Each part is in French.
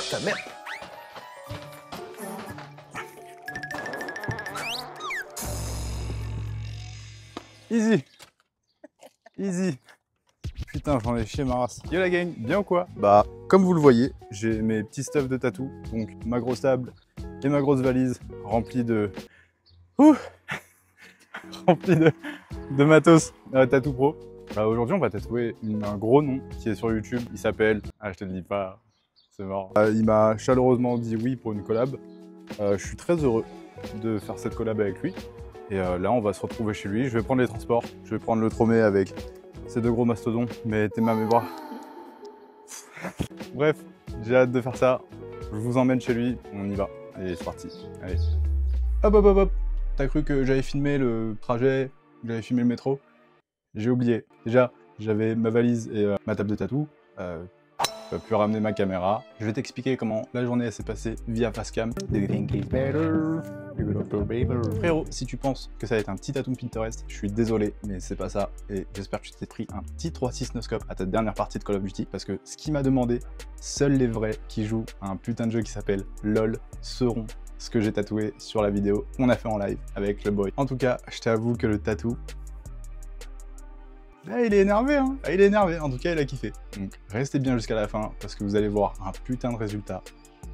ta mère. Easy. Easy. Putain, j'en ai chié ma race. Yo la gang, bien ou quoi? Bah, comme vous le voyez, j'ai mes petits stuffs de tatou, donc ma grosse table et ma grosse valise remplie de... Ouh remplie de matos tatou pro. Bah, aujourd'hui, on va tatouer un gros nom qui est sur YouTube. Il s'appelle... Ah, je te le dis pas, c'est mort. Il m'a chaleureusement dit oui pour une collab. Je suis très heureux de faire cette collab avec lui. Et là, on va se retrouver chez lui. Je vais prendre les transports. Je vais prendre le Tromé avec ces deux gros mastodons. Mais t'es mes bras. Bref, j'ai hâte de faire ça. Je vous emmène chez lui. On y va. Allez, c'est parti. Allez. Hop, hop, hop, hop. T'as cru que j'avais filmé le trajet, que j'avais filmé le métro? J'ai oublié. Déjà, j'avais ma valise et ma table de tatou. J'ai pu ramener ma caméra. Je vais t'expliquer comment la journée s'est passée via Facecam. Frérot, si tu penses que ça va être un petit tatou Pinterest, je suis désolé, mais c'est pas ça. Et j'espère que tu t'es pris un petit 3.6 no-scope à ta dernière partie de Call of Duty, parce que ce qui m'a demandé, seuls les vrais qui jouent à un putain de jeu qui s'appelle LOL sauront ce que j'ai tatoué sur la vidéo qu'on a fait en live avec le boy. En tout cas, je t'avoue que le tatou... Ah, il est énervé, hein. Ah, il est énervé, en tout cas il a kiffé. Donc restez bien jusqu'à la fin parce que vous allez voir un putain de résultat.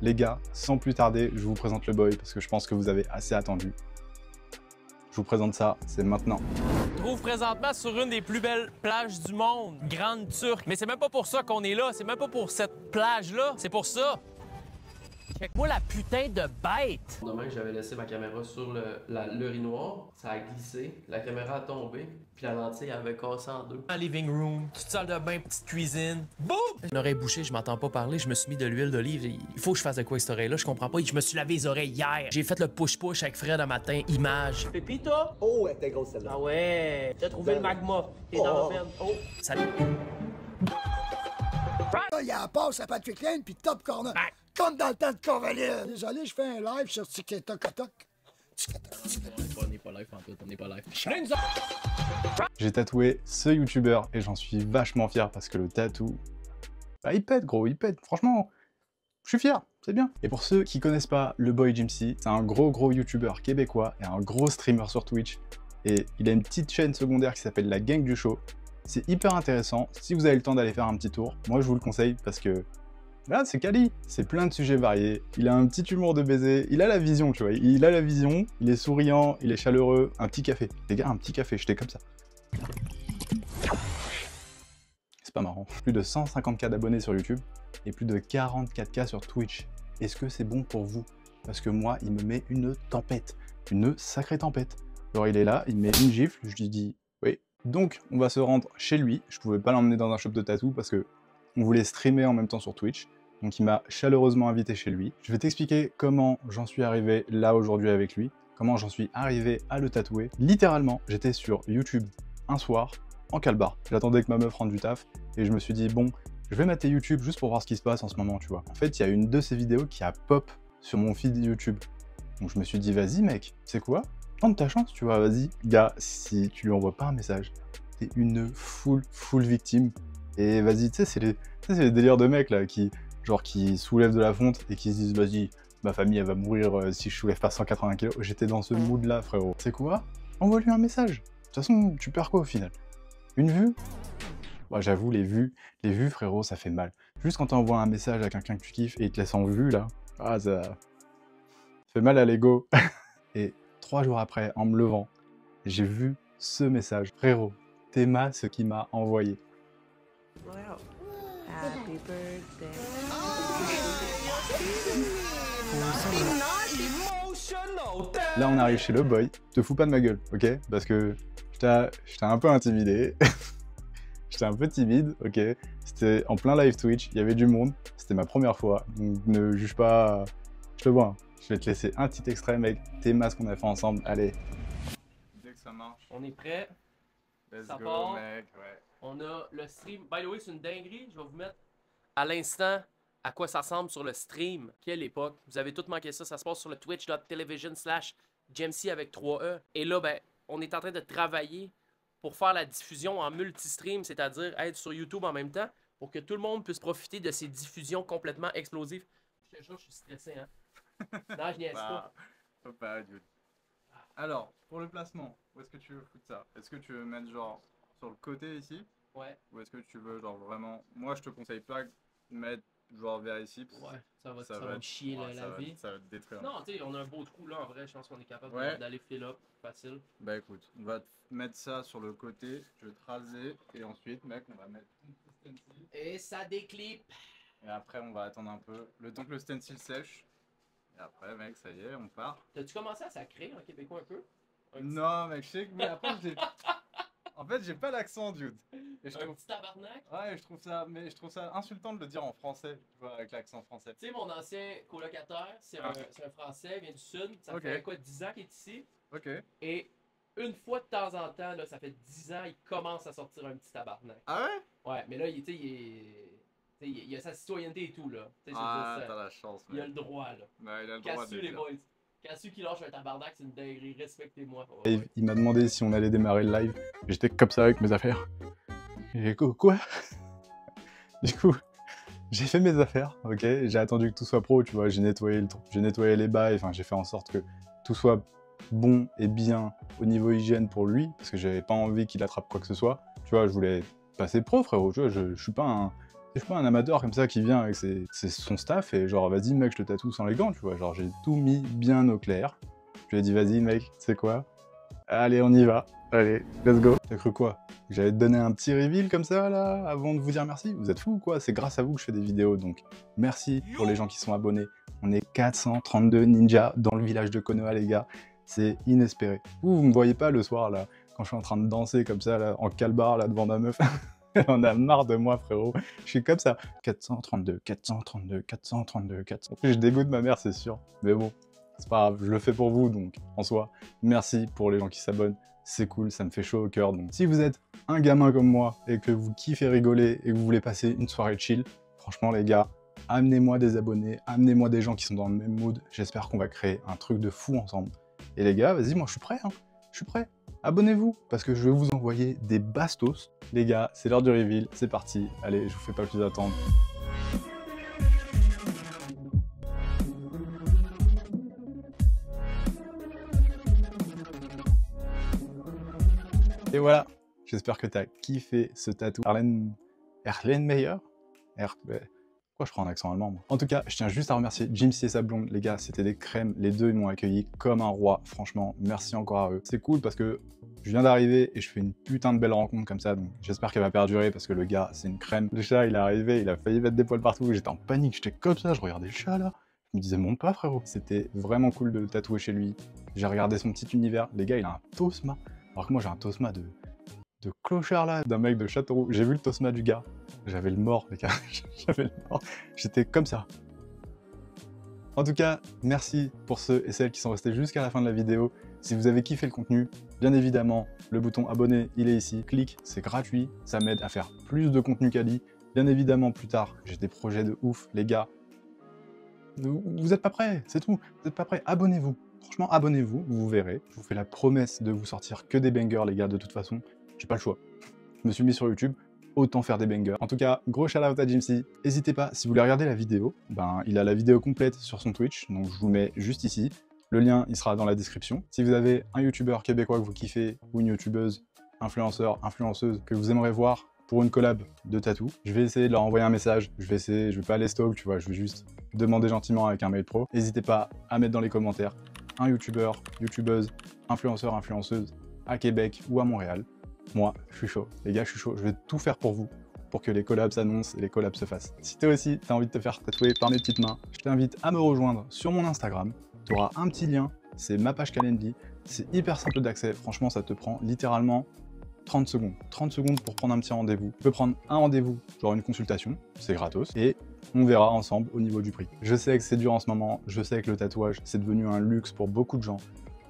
Les gars, sans plus tarder, je vous présente le boy parce que je pense que vous avez assez attendu. Je vous présente ça, c'est maintenant. Je me trouve présentement sur une des plus belles plages du monde, Grande Turque. Mais c'est même pas pour ça qu'on est là, c'est même pas pour cette plage-là, c'est pour ça. Check-moi la putain de bête! Demain, j'avais laissé ma caméra sur l'urinoir, ça a glissé, la caméra a tombé, puis la lentille avait cassé en deux. Un living room, petite salle de bain, petite cuisine. Boum! Une oreille bouchée, je m'entends pas parler, je me suis mis de l'huile d'olive. Il faut que je fasse de quoi avec cette oreille-là, je comprends pas. Je me suis lavé les oreilles hier. J'ai fait le push-push avec Fred un matin, image. Pépito? Oh, elle était grosse celle-là. Ah ouais! T'as trouvé le magma. T'es dans la merde. Oh! Salut! Il y a la passe à Patrick Lane puis Top Corner. Comme dans le temps de Corvaline. Désolé, je fais un live sur TikTok. On n'est pas live, on n'est pas live. J'ai tatoué ce YouTuber et j'en suis vachement fier parce que le tatou... Bah, il pète gros, il pète. Franchement, je suis fier, c'est bien. Et pour ceux qui connaissent pas le boy Jimsy, c'est un gros YouTuber québécois et un gros streamer sur Twitch. Et il a une petite chaîne secondaire qui s'appelle La Gang du Show. C'est hyper intéressant. Si vous avez le temps d'aller faire un petit tour, moi je vous le conseille parce que là, c'est quali, c'est plein de sujets variés, il a un petit humour de baiser, il a la vision, tu vois, il a la vision, il est souriant, il est chaleureux, un petit café. Les gars, un petit café, j'étais comme ça. C'est pas marrant. Plus de 150K d'abonnés sur YouTube et plus de 44K sur Twitch. Est-ce que c'est bon pour vous? Parce que moi, il me met une tempête, une sacrée tempête. Alors il est là, il me met une gifle, je lui dis oui. Donc, on va se rendre chez lui. Je pouvais pas l'emmener dans un shop de tatou parce que on voulait streamer en même temps sur Twitch. Donc il m'a chaleureusement invité chez lui. Je vais t'expliquer comment j'en suis arrivé là aujourd'hui avec lui, comment j'en suis arrivé à le tatouer. Littéralement, j'étais sur YouTube un soir, en calbar. J'attendais que ma meuf rentre du taf, et je me suis dit, bon, je vais mater YouTube juste pour voir ce qui se passe en ce moment, tu vois. En fait, il y a une de ces vidéos qui a pop sur mon feed YouTube. Donc je me suis dit, vas-y mec, c'est quoi? Tente ta chance, tu vois, vas-y. Gars, si tu lui envoies pas un message, t'es une full victime. Et vas-y, tu sais, c'est les délires de mecs là qui soulèvent de la fonte et qui se disent vas-y, ma famille elle va mourir si je soulève pas 180 kg. J'étais dans ce mood là, frérot. C'est quoi? Envoie-lui un message. De toute façon, tu perds quoi au final? Une vue? Bah, j'avoue, les vues, frérot, ça fait mal. Juste quand t'envoies un message à quelqu'un que tu kiffes et il te laisse en vue là, ah, ça fait mal à l'ego. Et 3 jours après, en me levant, j'ai vu ce message. Frérot, Théma, ce qu'il m'a envoyé. Wow. Happy birthday. Là, on arrive chez le boy. Te fous pas de ma gueule, ok? Parce que j'étais un peu intimidé. J'étais un peu timide, ok? C'était en plein live Twitch, il y avait du monde. C'était ma première fois, donc ne juge pas. Je te vois, hein. Je vais te laisser un petit extrait, mec. Tes masques qu'on a fait ensemble, allez. Dès que ça marche. On est prêt. Let's Ça go, part. mec, ouais. On a le stream. By the way, c'est une dinguerie. Je vais vous mettre à l'instant à quoi ça ressemble sur le stream. Quelle époque. Vous avez tout manqué ça. Ça se passe sur le twitch.tv/Jemsy avec 3E. Et là, ben, on est en train de travailler pour faire la diffusion en multi-stream, c'est-à-dire être sur YouTube en même temps pour que tout le monde puisse profiter de ces diffusions complètement explosives. Je te jure, je suis stressé, hein. Non, je niaise pas. Faut pas, dude. Alors, pour le placement, où est-ce que tu veux foutre ça? Est-ce que tu veux mettre genre sur le côté ici? Ouais, Ou est-ce que tu veux genre vraiment... Moi, je te conseille pas de mettre genre vers ici. Parce que ouais, ça va me chier ouais, la vie. ça va te détruire. Non, tu sais, on a un beau trou là, en vrai, je pense qu'on est capable Ouais. d'aller fill up, facile. Bah écoute, on va te mettre ça sur le côté, je vais te raser, et ensuite, mec, on va mettre tout le stencil. Et ça déclipe. Et après, on va attendre un peu, le temps que le stencil sèche. Et après, mec, ça y est, on part. T'as-tu commencé à sacrer en québécois un peu? Un petit- Non, mec, je sais que... Mais après, j'ai... En fait, j'ai pas l'accent, dude. Et je Un trouve... petit tabarnak? Ouais, je trouve ça insultant de le dire en français, tu vois, avec l'accent français. Tu sais, mon ancien colocataire, c'est un Français, il vient du Sud. Ça Ok. fait quoi, 10 ans qu'il est ici? Ok. Et une fois de temps en temps, là, ça fait 10 ans, il commence à sortir un petit tabarnak. Ah ouais? Ouais, mais là, tu sais, il a sa citoyenneté et tout, là. Tu sais, Ah, je veux dire, t'as la chance, il a mec. le droit, là. Ouais, il a le droit de Cassu, le les dire. boys. Cassu qui lâche un tabarnak, c'est une dinguerie. Respectez-moi. Il m'a demandé si on allait démarrer le live. J'étais comme ça avec mes affaires. J'ai dit, quoi? Du coup, j'ai fait mes affaires, ok? J'ai attendu que tout soit pro, tu vois. J'ai nettoyé les bails, enfin, j'ai fait en sorte que tout soit bon et bien au niveau hygiène pour lui, parce que j'avais pas envie qu'il attrape quoi que ce soit. Tu vois, je voulais passer pro, frérot. Tu vois, je suis pas un amateur comme ça qui vient avec son staff et genre, vas-y, mec, je te tatoue sans les gants, tu vois. Genre, j'ai tout mis bien au clair. Je lui ai dit, vas-y, mec, tu sais quoi? Allez, on y va. Allez, let's go. T'as cru quoi? Que j'allais te donner un petit reveal comme ça, là, avant de vous dire merci? Vous êtes fous ou quoi? C'est grâce à vous que je fais des vidéos, donc merci pour les gens qui sont abonnés. On est 432 ninjas dans le village de Konoha, les gars. C'est inespéré. Vous me voyez pas le soir, là, quand je suis en train de danser comme ça, là, en calbar, là, devant ma meuf. Elle en a marre de moi, frérot. Je suis comme ça. 432, 432, 432, 400. En plus, je dégoûte ma mère, c'est sûr. Mais bon, c'est pas grave, je le fais pour vous, donc en soi, merci pour les gens qui s'abonnent. C'est cool, ça me fait chaud au cœur. Donc si vous êtes un gamin comme moi et que vous kiffez rigoler et que vous voulez passer une soirée chill, franchement les gars, amenez-moi des abonnés, amenez-moi des gens qui sont dans le même mood. J'espère qu'on va créer un truc de fou ensemble. Et les gars, vas-y, moi je suis prêt, hein. Je suis prêt. Abonnez-vous, parce que je vais vous envoyer des bastos. Les gars, c'est l'heure du reveal, c'est parti. Allez, je vous fais pas plus attendre. Et voilà, j'espère que tu as kiffé ce tatou. Erlenmeyer. Pourquoi je prends un accent allemand, moi? En tout cas, je tiens juste à remercier Jimsy et sa blonde, les gars, c'était des crèmes, les deux ils m'ont accueilli comme un roi, franchement, merci encore à eux. C'est cool parce que je viens d'arriver et je fais une putain de belle rencontre comme ça, donc j'espère qu'elle va perdurer parce que le gars, c'est une crème. Le chat, il est arrivé, il a failli mettre des poils partout, j'étais en panique, j'étais comme ça, je regardais le chat là. Je me disais, monte pas frérot. C'était vraiment cool de le tatouer chez lui. J'ai regardé son petit univers, les gars, il a un Tosma, alors que moi j'ai un Tosma de clochard là, d'un mec de Châteauroux. J'ai vu le Tosma du gars. J'avais le mort, les gars. J'avais le mort. J'étais comme ça. En tout cas, merci pour ceux et celles qui sont restés jusqu'à la fin de la vidéo. Si vous avez kiffé le contenu, bien évidemment, le bouton abonner, il est ici. Clique, c'est gratuit. Ça m'aide à faire plus de contenu quali. Bien évidemment, plus tard, j'ai des projets de ouf, les gars. Vous êtes pas prêts, c'est tout. Vous êtes pas prêts, abonnez-vous. Franchement, abonnez-vous, vous verrez. Je vous fais la promesse de vous sortir que des bangers, les gars, de toute façon. J'ai pas le choix. Je me suis mis sur YouTube, autant faire des bangers. En tout cas, gros shout-out à Jimsy. N'hésitez pas, si vous voulez regarder la vidéo, ben, il a la vidéo complète sur son Twitch, donc je vous mets juste ici. Le lien, il sera dans la description. Si vous avez un youtubeur québécois que vous kiffez, ou une youtubeuse, influenceur, influenceuse, que vous aimeriez voir pour une collab de tatou, je vais essayer de leur envoyer un message. Je vais pas les stalk, tu vois, je vais juste demander gentiment avec un mail pro. N'hésitez pas à mettre dans les commentaires un youtubeur, youtubeuse, influenceur, influenceuse à Québec ou à Montréal. Moi, je suis chaud. Les gars, je suis chaud. Je vais tout faire pour vous, pour que les collabs s'annoncent et les collabs se fassent. Si toi aussi, t'as envie de te faire tatouer par mes petites mains, je t'invite à me rejoindre sur mon Instagram. Tu auras un petit lien, c'est ma page Calendly. C'est hyper simple d'accès. Franchement, ça te prend littéralement 30 secondes. 30 secondes pour prendre un petit rendez-vous. Tu peux prendre un rendez-vous, genre une consultation, c'est gratos, et on verra ensemble au niveau du prix. Je sais que c'est dur en ce moment, je sais que le tatouage, c'est devenu un luxe pour beaucoup de gens.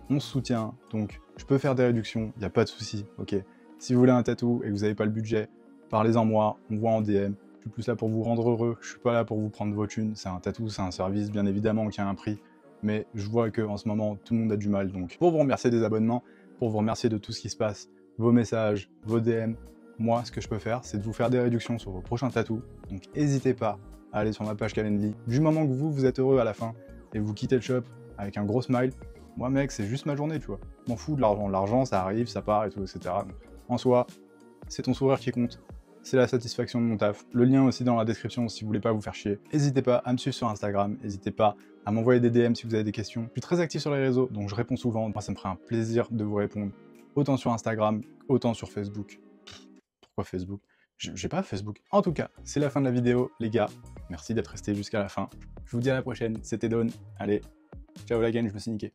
On se soutient, donc je peux faire des réductions, il n'y a pas de souci, ok. Si vous voulez un tatou et que vous n'avez pas le budget, parlez-en moi, on voit en DM. Je suis plus là pour vous rendre heureux, je suis pas là pour vous prendre vos thunes. C'est un tatou, c'est un service, bien évidemment, qui a un prix. Mais je vois qu'en ce moment, tout le monde a du mal. Donc, pour vous remercier des abonnements, pour vous remercier de tout ce qui se passe, vos messages, vos DM, moi, ce que je peux faire, c'est de vous faire des réductions sur vos prochains tatous. Donc, n'hésitez pas à aller sur ma page Calendly. Du moment que vous êtes heureux à la fin et vous quittez le shop avec un gros smile, moi mec, c'est juste ma journée, tu vois. Je m'en fous de l'argent. L'argent, ça arrive, ça part et tout, etc. Donc, en soi, c'est ton sourire qui compte. C'est la satisfaction de mon taf. Le lien aussi dans la description si vous voulez pas vous faire chier. N'hésitez pas à me suivre sur Instagram, n'hésitez pas à m'envoyer des DM si vous avez des questions. Je suis très actif sur les réseaux, donc je réponds souvent. Moi, ça me ferait un plaisir de vous répondre, autant sur Instagram, autant sur Facebook. Pourquoi Facebook? J'ai pas Facebook. En tout cas, c'est la fin de la vidéo, les gars. Merci d'être restés jusqu'à la fin. Je vous dis à la prochaine, c'était Dawn. Allez, ciao la gang, je me suis niqué.